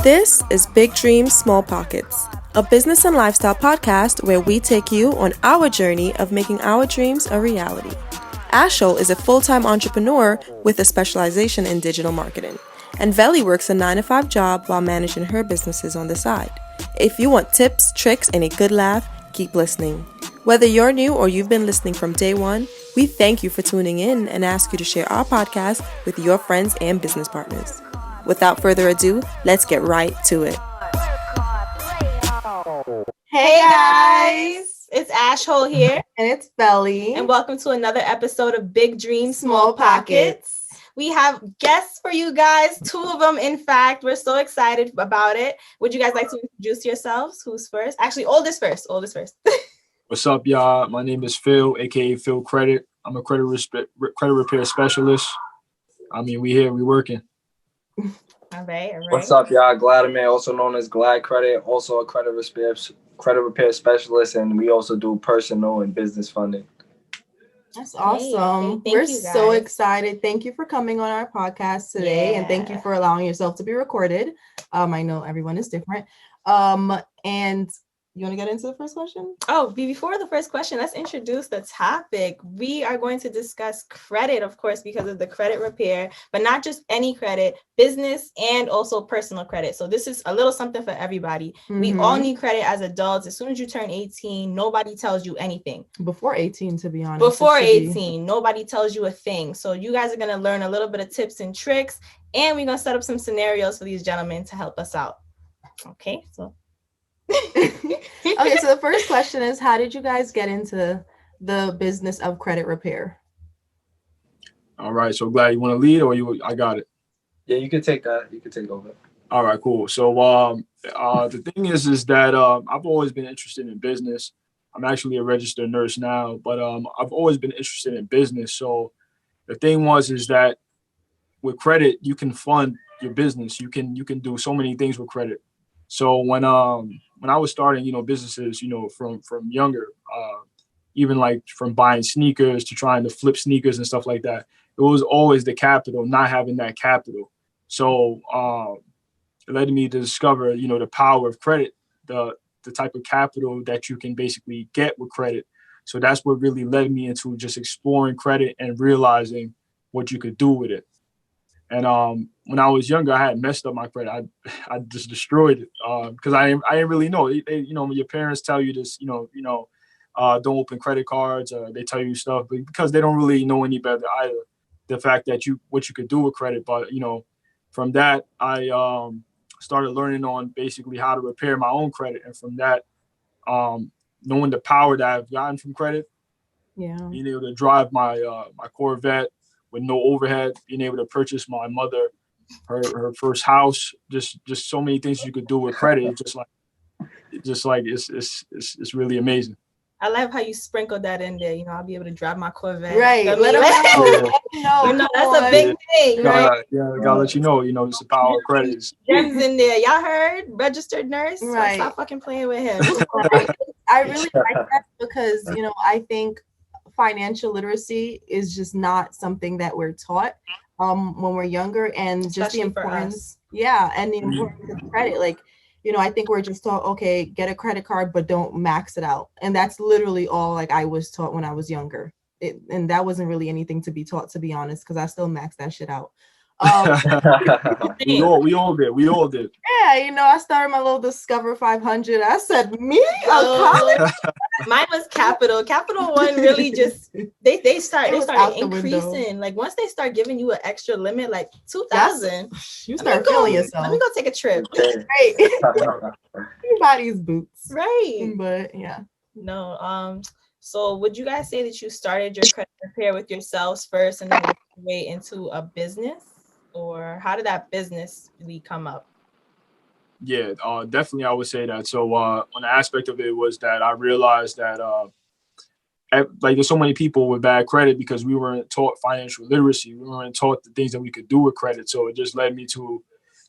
This is Big Dreams, Small Pockets, a business and lifestyle podcast where we take you on our journey of making our dreams a reality. Ashol is a full-time entrepreneur with a specialization in digital marketing, and Veli works a 9-to-5 job while managing her businesses on the side. If you want tips, tricks, and a good laugh, keep listening. Whether you're new or you've been listening from day one, we thank you for tuning in and ask you to share our podcast with your friends and business partners. Without further ado, let's get right to it. Hey guys, it's Ashhole here. And it's Belly. And welcome to another episode of Big Dreams, Small Pockets. We have guests for you guys, 2 of them in fact. We're so excited about it. Would you guys like to introduce yourselves? Who's first? Actually, oldest first. What's up, y'all? My name is Phil, aka Phil Credit. I'm a credit repair specialist. We here, we working. All right. What's up, y'all? Gladimir, also known as Glad Credit, also a credit repair specialist, and we also do personal and business funding. That's awesome. We're so excited. Thank you for coming on our podcast today, and thank you for allowing yourself to be recorded. I know everyone is different. And you want to get into the first question? Oh, before the first question, let's introduce the topic. We are going to discuss credit, of course, because of the credit repair, but not just any credit, business and also personal credit. So this is a little something for everybody. Mm-hmm. We all need credit as adults. As soon as you turn 18, nobody tells you anything. Before 18, to be honest. Before 18, nobody tells you a thing. So you guys are going to learn a little bit of tips and tricks, and we're going to set up some scenarios for these gentlemen to help us out. Okay, so. Okay, so the first question is, how did you guys get into the business of credit repair? All right, so Glad, you want to lead or I got it? Yeah, you can take that. You can take over. All right, cool. So the thing is that I've always been interested in business. I'm actually a registered nurse now, but I've always been interested in business. So the thing is that with credit, you can fund your business. You can do so many things with credit. So when I was starting, businesses, from younger, even like from buying sneakers to trying to flip sneakers and stuff like that, it was always the capital, not having that capital. So it led me to discover, the power of credit, the type of capital that you can basically get with credit. So that's what really led me into just exploring credit and realizing what you could do with it. And when I was younger, I had messed up my credit. I just destroyed it because I didn't really know. When your parents tell you this, don't open credit cards, or they tell you stuff, but because they don't really know any better either. The fact that what you could do with credit, but from that I started learning on basically how to repair my own credit, and from that, knowing the power that I've gotten from credit, being able to drive my Corvette with no overhead, being able to purchase my mother her first house, just so many things you could do with credit. It's really amazing. I love how you sprinkled that in there. I'll be able to drive my Corvette. Right. Let them know. That's a big thing, right? Gotta let you know, it's the power of credit. Gems in there. Y'all heard? Registered nurse. Right. Stop fucking playing with him. I really like that because, I think financial literacy is just not something that we're taught when we're younger, and just especially the importance, and the importance of credit. Like, I think we're just taught, okay, get a credit card, but don't max it out. And that's literally all like I was taught when I was younger. And that wasn't really anything to be taught, to be honest, because I still maxed that shit out. We all did. Yeah, I started my little Discover 500. I said, me? College? Mine was Capital. Capital One really just they started increasing. Like once they start giving you an extra limit, like 2,000, you start feeling yourself. Let me go take a trip. Right. Everybody's boots. Right. But yeah. No. So would you guys say that you started your credit repair with yourselves first and then worked your way into a business? Or how did that business really come up? Yeah, definitely I would say that. So one aspect of it was that I realized that there's so many people with bad credit because we weren't taught financial literacy. We weren't taught the things that we could do with credit. So it just led me to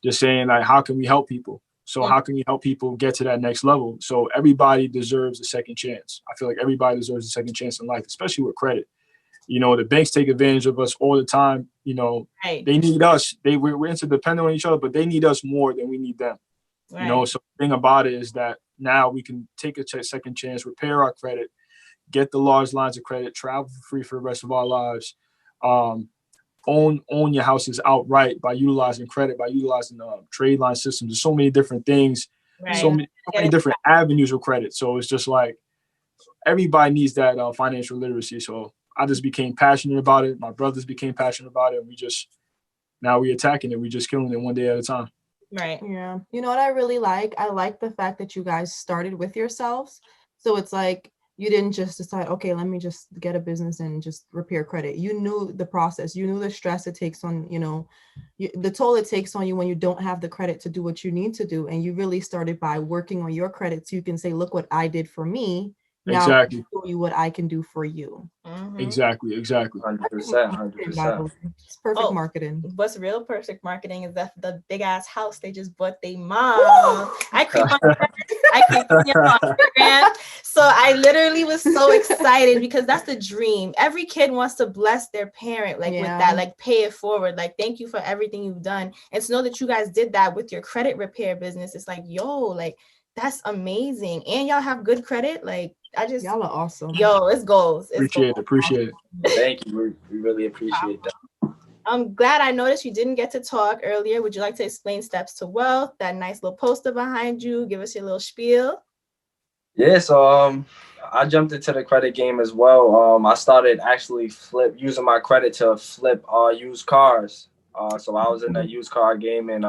just saying, like, how can we help people? So how can we help people get to that next level? So everybody deserves a second chance. I feel like everybody deserves a second chance in life, especially with credit. The banks take advantage of us all the time. Right. They need us. We're interdependent on each other, but they need us more than we need them. Right. So the thing about it is that now we can take a second chance, repair our credit, get the large lines of credit, travel for free for the rest of our lives, own your houses outright by utilizing credit, by utilizing trade line systems. There's so many different things, so Right. many different avenues of credit. So it's just like everybody needs that financial literacy. So I just became passionate about it. My brothers became passionate about it. And now we attacking it. We just killing it one day at a time. Right. Yeah. You know what I really like? I like the fact that you guys started with yourselves. So it's like you didn't just decide, okay, let me just get a business and just repair credit. You knew the process. You knew the stress it takes on, the toll it takes on you when you don't have the credit to do what you need to do. And you really started by working on your credit so you can say, look what I did for me. Now Exactly. I'll show you what I can do for you. Mm-hmm. Exactly. 100%, 100%. It's perfect marketing. What's real perfect marketing is that the big ass house they just bought their mom. I creep on your Instagram. So I literally was so excited because that's the dream. Every kid wants to bless their parent with that, like pay it forward. Like, thank you for everything you've done. And to know that you guys did that with your credit repair business, it's like, yo, like that's amazing. And y'all have good credit. Like, y'all are awesome. Yo, it's goals. Appreciate it. Thank you. We really appreciate that. I'm glad I noticed you didn't get to talk earlier. Would you like to explain steps to wealth? That nice little poster behind you. Give us your little spiel. Yeah, so I jumped into the credit game as well. I started actually using my credit to flip used cars. So I was in the used car game, and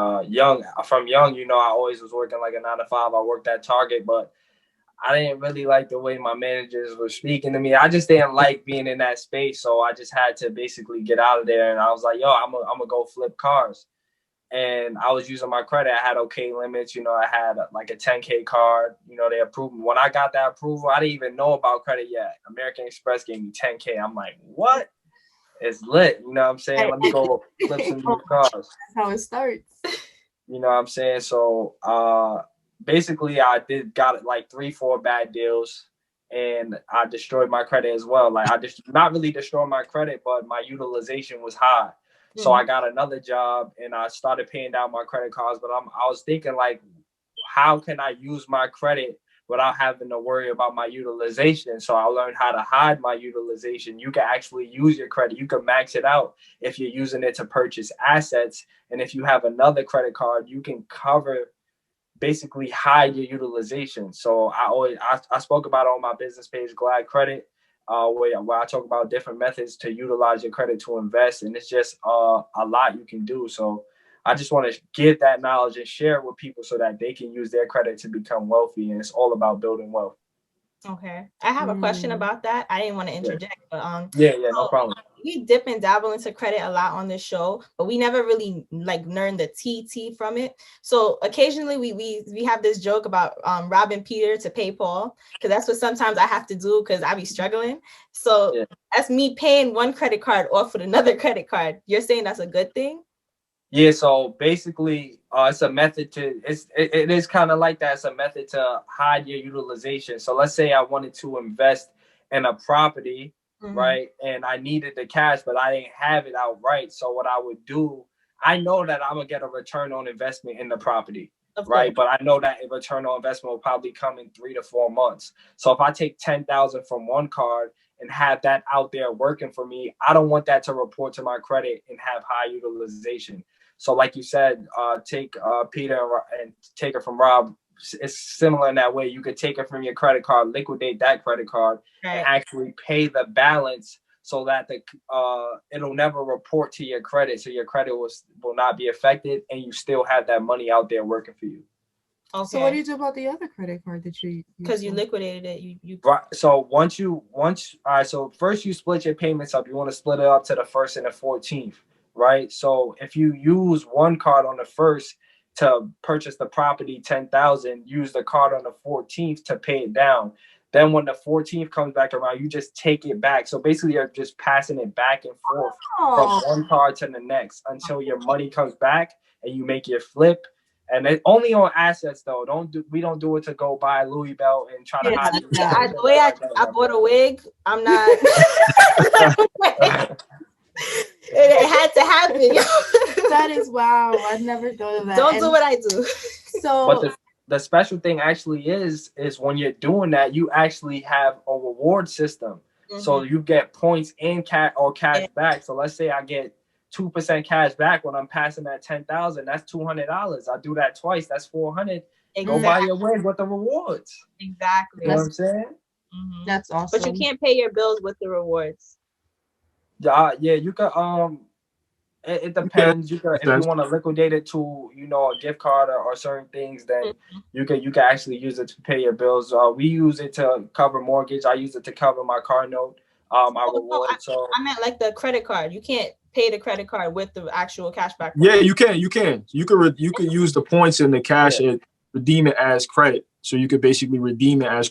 from young, I always was working like a 9 to 5. I worked at Target, but I didn't really like the way my managers were speaking to me. I just didn't like being in that space. So I just had to basically get out of there. And I was like, yo, I'm gonna go flip cars. And I was using my credit. I had okay limits. I had like a 10K card. They approved me. When I got that approval, I didn't even know about credit yet. American Express gave me 10K. I'm like, what? It's lit. You know what I'm saying? Let me go flip some new cars. That's how it starts. You know what I'm saying? So basically I got like 3-4 bad deals, and I destroyed my credit as well. Like I just not really destroyed my credit, but my utilization was high. So I got another job and I started paying down my credit cards. But I was thinking, like, how can I use my credit without having to worry about my utilization? So I learned how to hide my utilization. You can actually use your credit. You can max it out if you're using it to purchase assets. And if you have another credit card, you can basically hide your utilization. So I spoke about on my business page, Glad Credit, where I talk about different methods to utilize your credit to invest. And it's just a lot you can do. So I just want to give that knowledge and share it with people so that they can use their credit to become wealthy. And it's all about building wealth. Okay. I have a question about that. I didn't want to interject, but no problem. We dip and dabble into credit a lot on this show, but we never really learned the TT from it. So occasionally we have this joke about robbing Peter to pay Paul, because that's what sometimes I have to do because I be struggling. So that's me paying one credit card off with another credit card. You're saying that's a good thing? Yeah, so basically, it's a method it is kind of like that. It's a method to hide your utilization. So let's say I wanted to invest in a property, right? And I needed the cash, but I didn't have it outright. So what I would do, I know that I'm gonna get a return on investment in the property, right? But I know that a return on investment will probably come in 3 to 4 months. So if I take 10,000 from one card and have that out there working for me, I don't want that to report to my credit and have high utilization. So like you said, take Peter and take it from Rob. It's similar in that way. You could take it from your credit card, liquidate that credit card, and actually pay the balance so that it'll never report to your credit. So your credit will not be affected, and you still have that money out there working for you. Okay. So what do you do about the other credit card that you? Because you liquidated it. You right. So all right. So first you split your payments up. You want to split it up to the 1st and the 14th. Right. So if you use one card on the 1st to purchase the property, 10,000, use the card on the 14th to pay it down. Then when the 14th comes back around, you just take it back. So basically you're just passing it back and forth from one card to the next until your money comes back and you make your flip. And it only on assets though. We don't do it to go buy a Louis belt and try to hide it. The way I bought a wig, I'm not. It had to happen. That is wow. I've never thought of that. Don't do what I do. So, but the special thing actually is when you're doing that, you actually have a reward system. Mm-hmm. So you get points in cash back. So let's say I get 2% cash back when I'm passing that 10,000. That's $200. I do that twice. That's 400. Exactly. Go buy your wig with the rewards. Exactly. You know what I'm saying? Mm-hmm. That's awesome. But you can't pay your bills with the rewards. Yeah, you can. It depends. You can, if you want to liquidate it to, a gift card or certain things, then you can actually use it to pay your bills. We use it to cover mortgage. I use it to cover my car note. My reward. I meant like the credit card. You can't pay the credit card with the actual cashback. Yeah, you can. You can use the points in the cash and redeem it as credit. So you could basically redeem it as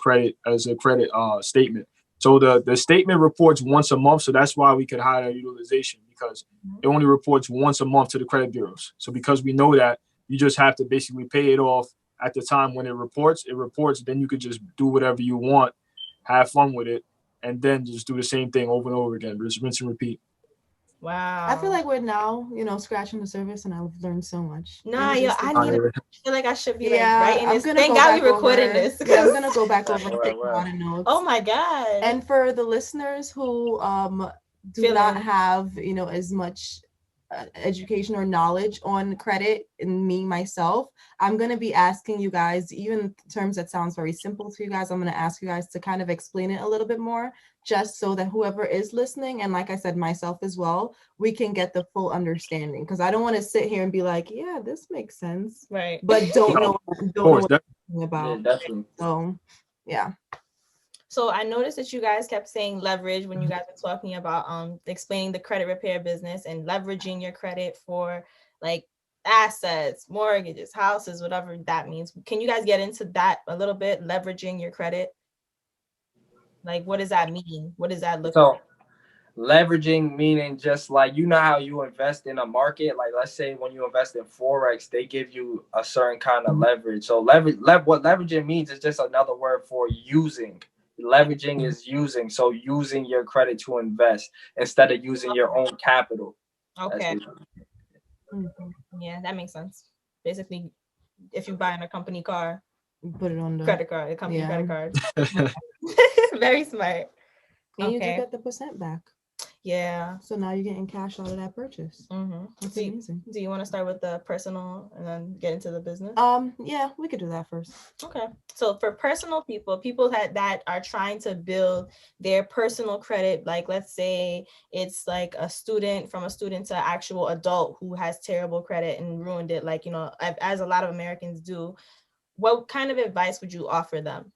a credit statement. So the statement reports once a month. So that's why we could hide our utilization, because it only reports once a month to the credit bureaus. So because we know that, you just have to basically pay it off at the time when it reports. Then you could just do whatever you want, have fun with it, and then just do the same thing over and over again. Just rinse and repeat. Wow. I feel like we're now, scratching the surface, and I've learned so much. I feel like I should be writing this. Thank God we recording this. Yeah, I'm gonna go back over and take a lot of notes. Oh my God. And for the listeners who do not have, as much education or knowledge on credit, and myself, I'm going to be asking you guys, even terms that sounds very simple to you guys, I'm going to ask you guys to kind of explain it a little bit more, just so that whoever is listening, and like I said, myself as well, we can get the full understanding, because I don't want to sit here and be like, yeah, this makes sense, right, but don't know what I'm talking about. Yeah, definitely. So yeah. So I noticed that you guys kept saying leverage when you guys were talking about explaining the credit repair business and leveraging your credit for like assets, mortgages, houses, whatever that means. Can you guys get into that a little bit? Leveraging your credit? Like, what does that mean? What does that look like? Leveraging meaning just like, how you invest in a market. Like, let's say when you invest in Forex, they give you a certain kind of leverage. So what leveraging means is just another word for using. Leveraging is using. So using your credit to invest instead of using your own capital. Okay. Yeah, that makes sense. Basically, if you're buying a company car, put it on the credit card, a company credit card. Very smart. And you do get the % back. Yeah. So now you're getting cash out of that purchase. That's amazing. Do you want to start with the personal and then get into the business? Yeah, we could do that first. Okay. So for personal people that are trying to build their personal credit, like let's say it's like a student to actual adult who has terrible credit and ruined it, like, as a lot of Americans do, what kind of advice would you offer them?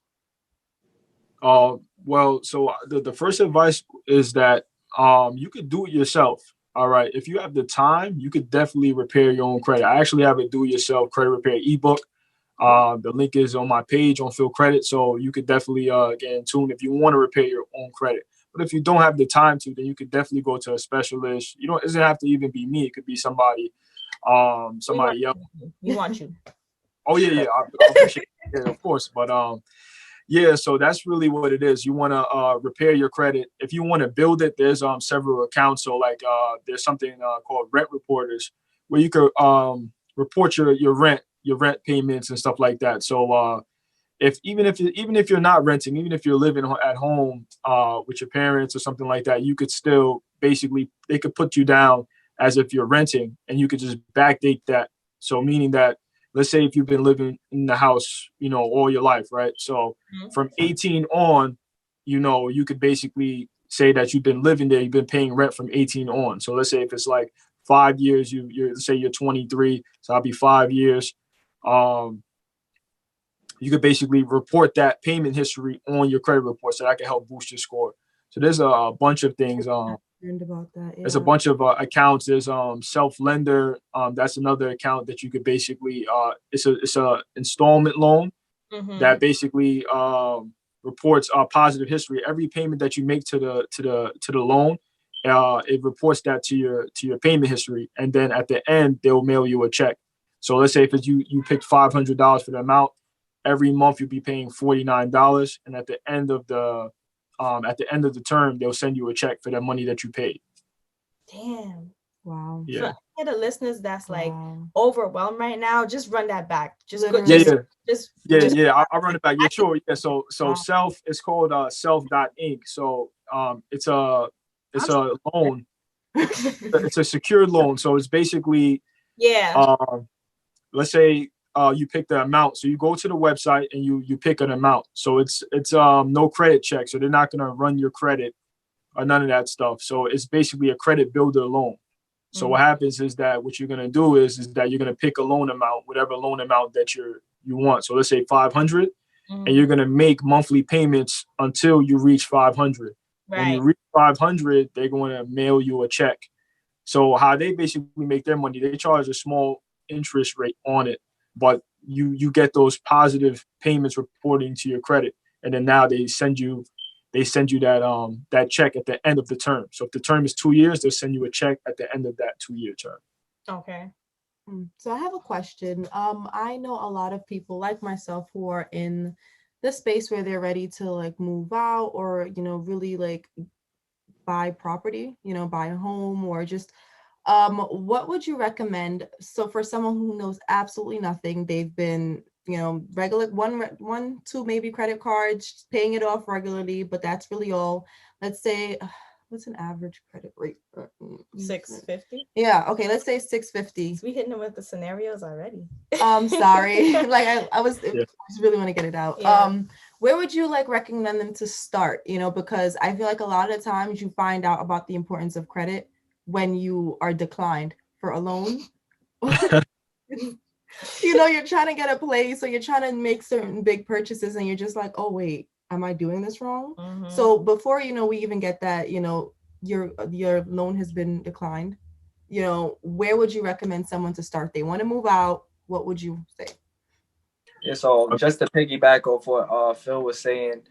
Well, so the first advice is that you could do it yourself. All right. If you have the time, you could definitely repair your own credit. I actually have a do-it-yourself credit repair ebook. The link is on my page on Phil Credit. So you could definitely get in tune if you want to repair your own credit. But if you don't have the time to, then you could definitely go to a specialist. It doesn't have to even be me. It could be somebody else. We want you. Oh, yeah. I appreciate it. Yeah, of course. But yeah, so that's really what it is. You want to repair your credit. If you want to build it, there's several accounts. So like there's something called Rent Reporters, where you could report your rent payments and stuff like that. So even if you're not renting, even if you're living at home with your parents or something like that, you could still basically, they could put you down as if you're renting, and you could just backdate that. So meaning that, let's say if you've been living in the house, all your life, right? So from 18 on, you could basically say that you've been living there, you've been paying rent from 18 on. So let's say if it's like 5 years, let's say you're 23, so I'll be 5 years. You could basically report that payment history on your credit report, so that can help boost your score. So there's a bunch of things. About that, yeah. There's a bunch of accounts. There's Self Lender. That's another account that you could basically it's a installment loan that basically reports positive history. Every payment that you make to the loan, it reports that to your payment history, and then at the end they'll mail you a check So let's say if it's you picked $500 for the amount, every month you'll be paying $49, and at the end of the term, they'll send you a check for that money that you paid. Damn. Wow. Yeah. For any of the listeners that's like Wow. overwhelmed right now, just run that back. Just go, Literally. just I'll run it back. Yeah, sure. Yeah. So Wow. self it's called self.inc. So it's I'm a loan. It's a secured loan. So it's basically yeah. let's say you pick the amount. So you go to the website and you pick an amount. So it's no credit check. So they're not gonna run your credit or none of that stuff. So it's basically a credit builder loan. So what happens is that what you're gonna do is that you're gonna pick a loan amount, whatever loan amount that you want. So let's say 500, and you're gonna make monthly payments until you reach 500. When you Right. reach 500, they're going to mail you a check. So how they basically make their money, they charge a small interest rate on it, but you get those positive payments reporting to your credit, and then now they send you that check at the end of the term. So if the term is 2 years, they'll send you a check at the end of that 2-year term. Okay. So I have a question. I know a lot of people like myself who are in the space where they're ready to like move out or, really like buy property, buy a home or just what would you recommend? So for someone who knows absolutely nothing, they've been, regular one, two, maybe credit cards, paying it off regularly, but that's really all. Let's say, what's an average credit rate? 650. Yeah. Okay. Let's say 650. We hitting them with the scenarios already. Sorry. Like I was, Yeah. I just really want to get it out. Yeah. Where would you like recommend them to start? Because I feel like a lot of times you find out about the importance of credit when you are declined for a loan. You're trying to get a place, so you're trying to make certain big purchases, and you're just like, oh wait, am I doing this wrong? So before we even get that, your loan has been declined. Where would you recommend someone to start? They want to move out. What would you say? Yeah, so just to piggyback off what Phil was saying,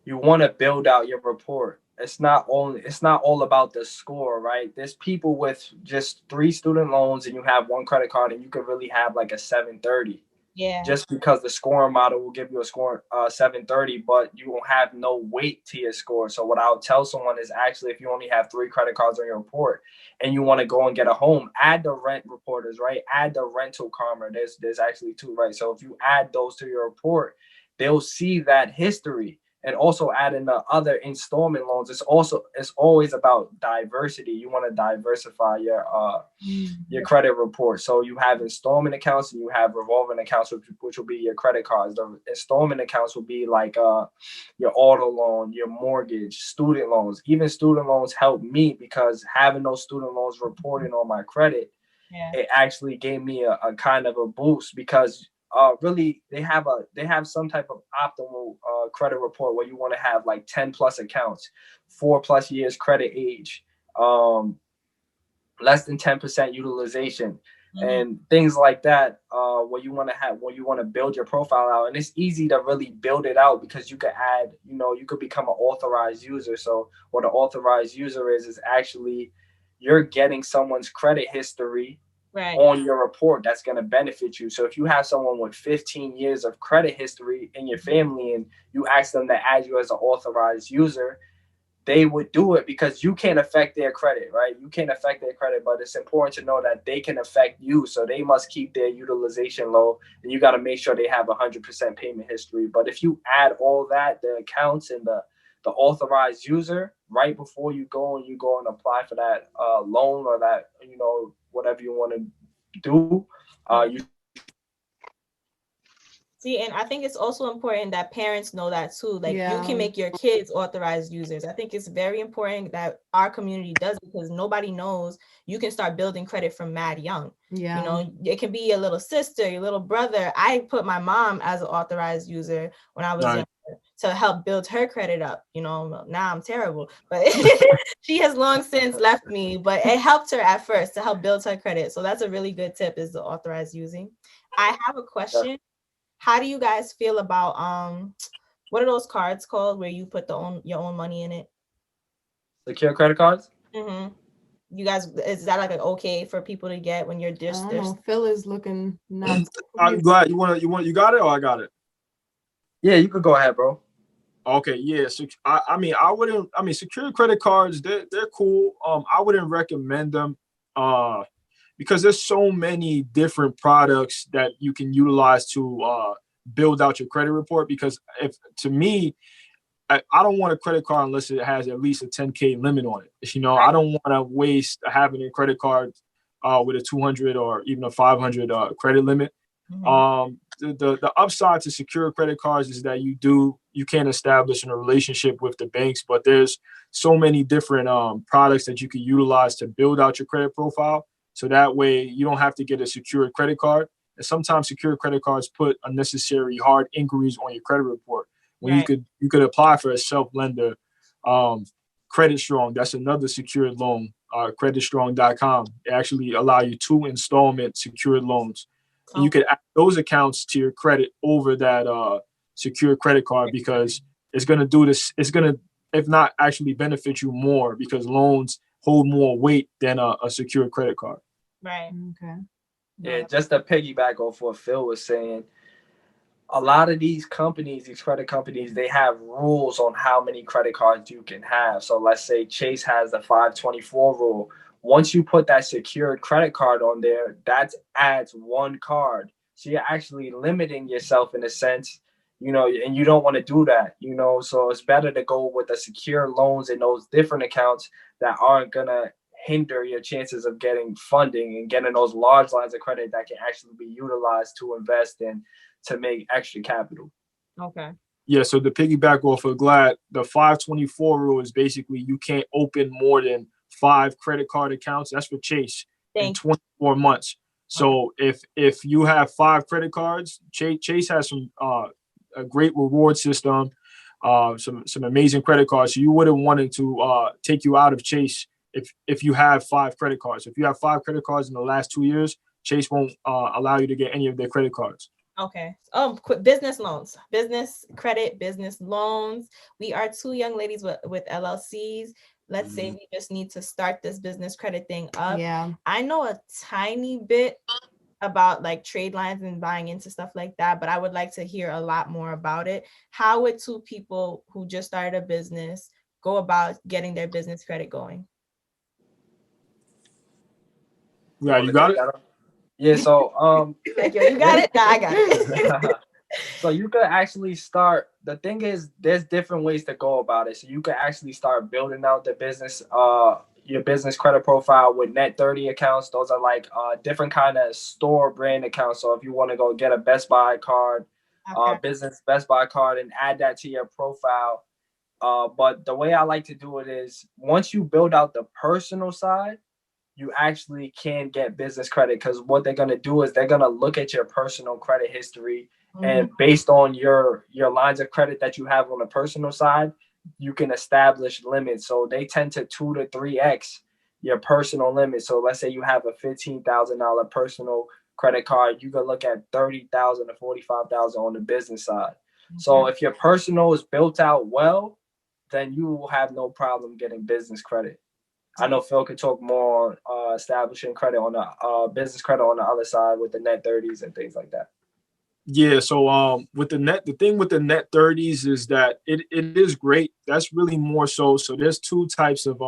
you want to build out your report. It's not all about the score, right? There's people with just 3 student loans and you have 1 credit card and you could really have like a 730. Yeah. Just because the scoring model will give you a score 730, but you will have no weight to your score. So what I would tell someone is actually if you only have 3 credit cards on your report and you want to go and get a home, add the rent reporters, right? Add the rental karma. There's actually 2, right? So if you add those to your report, they'll see that history. And also add in the other installment loans. It's always about diversity. You want to diversify your credit report. So you have installment accounts and you have revolving accounts, which will be your credit cards. The installment accounts will be like your auto loan, your mortgage, student loans. Even student loans help me because having those student loans reporting on my credit, it actually gave me a kind of a boost because really they have some type of optimal credit report where you want to have like 10 plus accounts, 4 plus years credit age, less than 10% utilization, and things like that, where you want to build your profile out. And it's easy to really build it out because you could add, you could become an authorized user. So what an authorized user is actually you're getting someone's credit history on your report that's going to benefit you. So if you have someone with 15 years of credit history in your family and you ask them to add you as an authorized user, they would do it because you can't affect their credit, right? You can't affect their credit, but it's important to know that they can affect you. So they must keep their utilization low, and you got to make sure they have 100% payment history. But if you add all that, the accounts and the authorized user, right before you go and apply for that loan or that, whatever you want to do, you See, and I think it's also important that parents know that too. Like you can make your kids authorized users. I think it's very important that our community does because nobody knows you can start building credit from mad young. Yeah. It can be your little sister, your little brother. I put my mom as an authorized user when I was younger to help build her credit up. Now I'm terrible, but she has long since left me, but it helped her at first to help build her credit. So that's a really good tip is the authorized using. I have a question. How do you guys feel about what are those cards called where you put your own money in it? Secure credit cards? Mm-hmm. you guys, is that like okay for people to get when you're just I don't know. Phil is looking nuts. I'm glad you got it or I got it. Yeah, you could go ahead, bro. Okay, yeah. So I mean, secured credit cards, they're cool. I wouldn't recommend them because there's so many different products that you can utilize to build out your credit report. Because if to me, I don't want a credit card unless it has at least a 10K limit on it. You know, I don't want to waste having a credit card with a 200 or even a 500 credit limit. The upside to secure credit cards is that you can establish a relationship with the banks, but there's so many different products that you can utilize to build out your credit profile. So that way you don't have to get a secured credit card. And sometimes secured credit cards put unnecessary hard inquiries on your credit report when you could apply for a self lender. Credit Strong, that's another secured loan. Creditstrong.com. They actually allow you 2 installment secured loans. And you could add those accounts to your credit over that secure credit card because it's going to do this. It's going to, if not actually benefit you more because loans hold more weight than a secured credit card. Right. Okay. Yeah, just to piggyback off what Phil was saying, a lot of these companies, these credit companies, they have rules on how many credit cards you can have. So let's say Chase has the 524 rule. Once you put that secured credit card on there, that adds 1 card. So you're actually limiting yourself in a sense, and you don't want to do that, so it's better to go with the secure loans in those different accounts that aren't going to hinder your chances of getting funding and getting those large lines of credit that can actually be utilized to invest in to make extra capital. Okay. Yeah, so the piggyback off of Glad, the 524 rule is basically you can't open more than 5 credit card accounts. That's for Chase in 24 months. So if you have 5 credit cards, Chase has some a great reward system, some amazing credit cards. So you wouldn't want it to take you out of Chase if you have 5 credit cards. If you have 5 credit cards in the last 2 years, Chase won't allow you to get any of their credit cards. Okay. Business loans, business credit, business loans. We are 2 young ladies with LLCs. Let's say we just need to start this business credit thing up. Yeah. I know a tiny bit about like trade lines and buying into stuff like that, but I would like to hear a lot more about it. How would 2 people who just started a business go about getting their business credit going? Yeah, you got it? Yeah, so Like, yo, you got it? Nah, I got it. So you could actually start. The thing is, there's different ways to go about it. So you could actually start building out the business, your business credit profile with net 30 accounts. Those are like different kind of store brand accounts. So if you want to go get a Best Buy card, business Best Buy card, and add that to your profile. But the way I like to do it is once you build out the personal side, you actually can get business credit because what they're going to do is they're going to look at your personal credit history and based on your lines of credit that you have on the personal side, you can establish limits. So they tend to 2 to 3x your personal limit. So let's say you have a $15,000 personal credit card, you can look at 30,000 to 45,000 on the business side. So if your personal is built out well, then you will have no problem getting business credit. I know Phil could talk more on establishing credit on the business credit on the other side with the net 30s and things like that. Yeah, so with the thing with the net 30s is that it is great. That's really more so. So there's 2 types of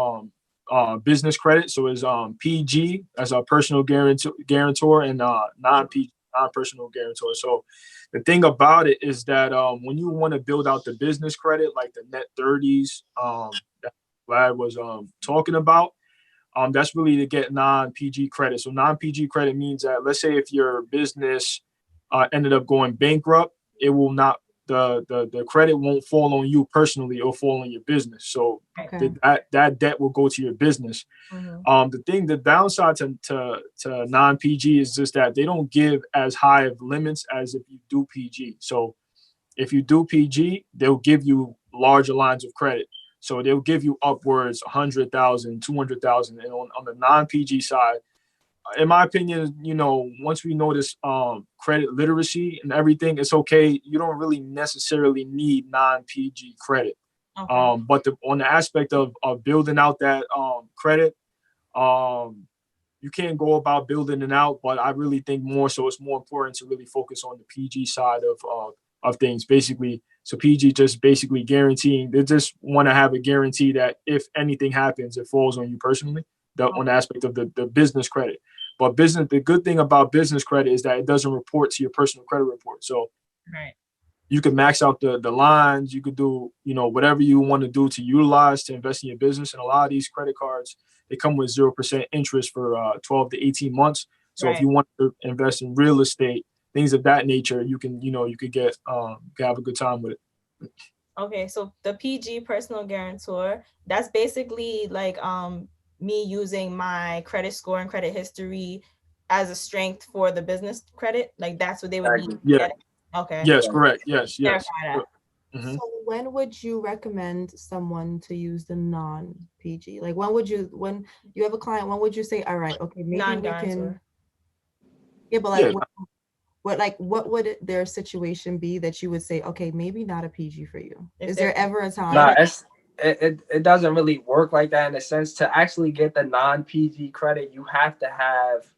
business credit. So it's PG as a personal guarantor and non-PG, non-personal guarantor. So the thing about it is that when you want to build out the business credit, like the net 30s that Vlad was talking about, that's really to get non-PG credit. So non-PG credit means that let's say if your business ended up going bankrupt, it will not the credit won't fall on you personally; it'll fall on your business. So that debt will go to your business. The downside to non-PG is just that they don't give as high of limits as if you do PG. So if you do PG, they'll give you larger lines of credit. So they'll give you upwards 100,000, 200,000, and on the non-PG side, in my opinion, once we know this credit literacy and everything, it's okay. You don't really necessarily need non-PG credit. But on the aspect of building out that credit, you can't go about building it out, but I really think more so it's more important to really focus on the PG side of things. Basically, so PG just basically guaranteeing, they just want to have a guarantee that if anything happens, it falls on you personally, on the aspect of the business credit. But the good thing about business credit is that it doesn't report to your personal credit report. So Right. you can max out the lines. You could do, whatever you want to do to utilize to invest in your business. And a lot of these credit cards, they come with 0% interest for 12 to 18 months. So if Right. you want to invest in real estate, things of that nature, you can, you could get, you can have a good time with it. Okay, so the PG personal guarantor, that's basically like me using my credit score and credit history as a strength for the business credit. Like that's what they would need. Yeah. Get it? Okay. Yes, correct. Yes. Clarify that. Mm-hmm. So when would you recommend someone to use the non-PG? Like when you have a client, when would you say, all right, okay, maybe we can, Non-guarantor. yeah, but like Yeah. what would their situation be that you would say, okay, maybe not a PG for you? If Is there they're- ever a time? Nah, it doesn't really work like that in a sense. To actually get the non-PG credit, you have to have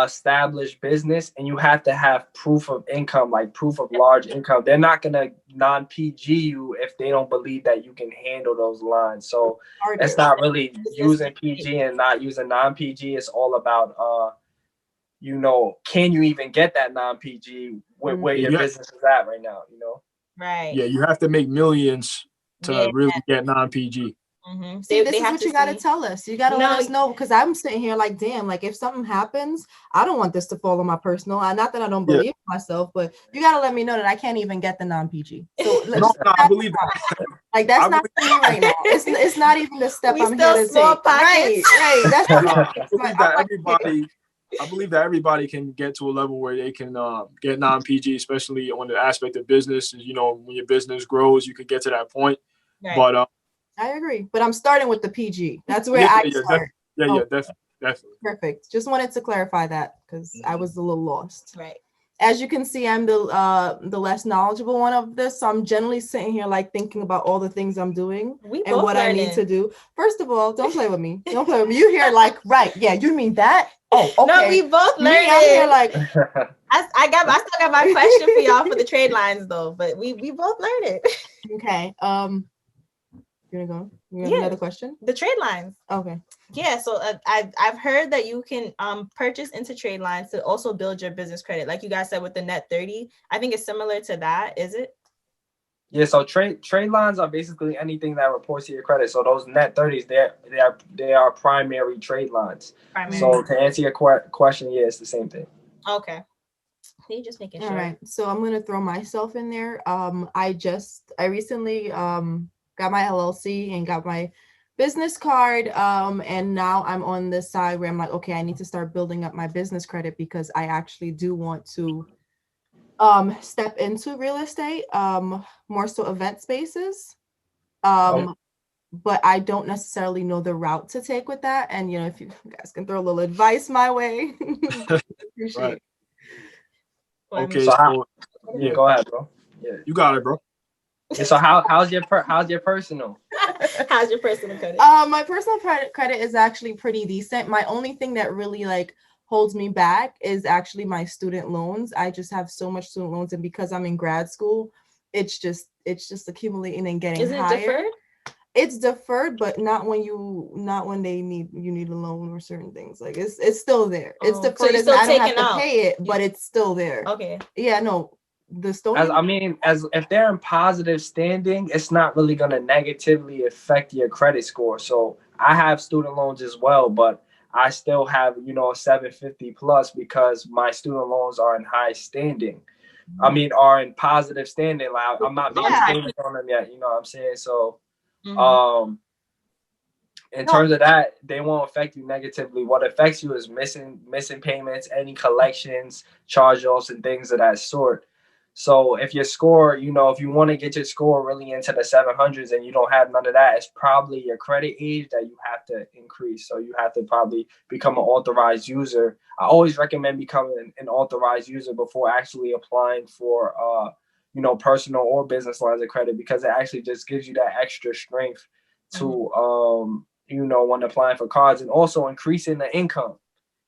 established business and you have to have proof of income, like proof of large income. They're not gonna non-PG you if they don't believe that you can handle those lines. So it's not really using PG and not using non-PG. It's all about can you even get that non-PG where your business is at right now, Right. Yeah, you have to make millions to really get non-PG. Mm-hmm. See, this is what you got to tell us. You got to let us know, because I'm sitting here like, damn, like if something happens, I don't want this to fall on my personal. Not that I don't believe myself, but you got to let me know that I can't even get the non-PG. So I believe that. Like that's not for me right now. It's not even the step I'm here to small take. Pockets. Right. That's I believe that everybody can get to a level where they can get non-PG, especially on the aspect of business. When your business grows, you can get to that point. Right. But I agree. But I'm starting with the PG. That's where I start. Definitely. Perfect. Just wanted to clarify that because I was a little lost. Right. As you can see, I'm the less knowledgeable one of this. So I'm generally sitting here like thinking about all the things I'm doing and what I need to do. First of all, don't play with me. Don't play with me. You hear like, right? Yeah, you mean that? Oh, okay. No, we both learned I'm here like I still got my question for y'all for the trade lines though, but we both learned it. Okay. You gonna go? You have another question? The trade lines. Okay. Yeah, so I've heard that you can purchase into trade lines to also build your business credit, like you guys said with the net 30. I think it's similar to that. Is it? Yeah. So trade lines are basically anything that reports to your credit. So those net 30s, they are primary trade lines. Primary. So to answer your question, yeah, it's the same thing. Okay. You just making sure. All right. So I'm gonna throw myself in there. I recently got my LLC and got my business card. And now I'm on this side where I'm like, okay, I need to start building up my business credit because I actually do want to step into real estate, more so event spaces. But I don't necessarily know the route to take with that. And if you guys can throw a little advice my way, appreciate it. Okay, go ahead, bro. Yeah, you got it, bro. So how's your personal? How's your personal credit? My personal credit is actually pretty decent. My only thing that really holds me back is actually my student loans. I just have so much student loans, and because I'm in grad school, it's just accumulating and getting higher. Deferred? It's deferred, but not when they need a loan or certain things. Like it's still there. It's deferred. So I don't have to pay it, but it's still there. Okay. Yeah, no. As if they're in positive standing, it's not really going to negatively affect your credit score. So I have student loans as well, but I still have, 750 plus because my student loans are in high standing. Are in positive standing. Like I'm not making payments on them yet. You know what I'm saying? So, in terms of that, they won't affect you negatively. What affects you is missing payments, any collections, charge-offs, and things of that sort. So if your score, if you want to get your score really into the 700s and you don't have none of that, it's probably your credit age that you have to increase. So you have to probably become an authorized user. I always recommend becoming an authorized user before actually applying for, personal or business lines of credit, because it actually just gives you that extra strength to when applying for cards, and also increasing the income.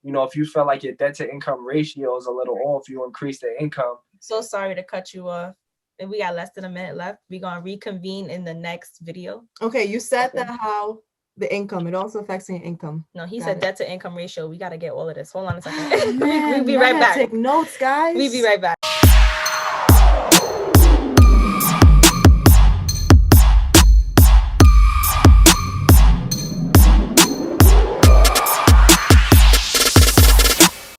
If you feel like your debt to income ratio is a little off, you increase the income. So sorry to cut you off. And we got less than a minute left. We're going to reconvene in the next video. Okay, you said that how the income, it also affects your income. No, he Got said it. debt to income ratio. We got to get all of this. Hold on a second. We'll be right back. Take notes, guys. We'll be right back.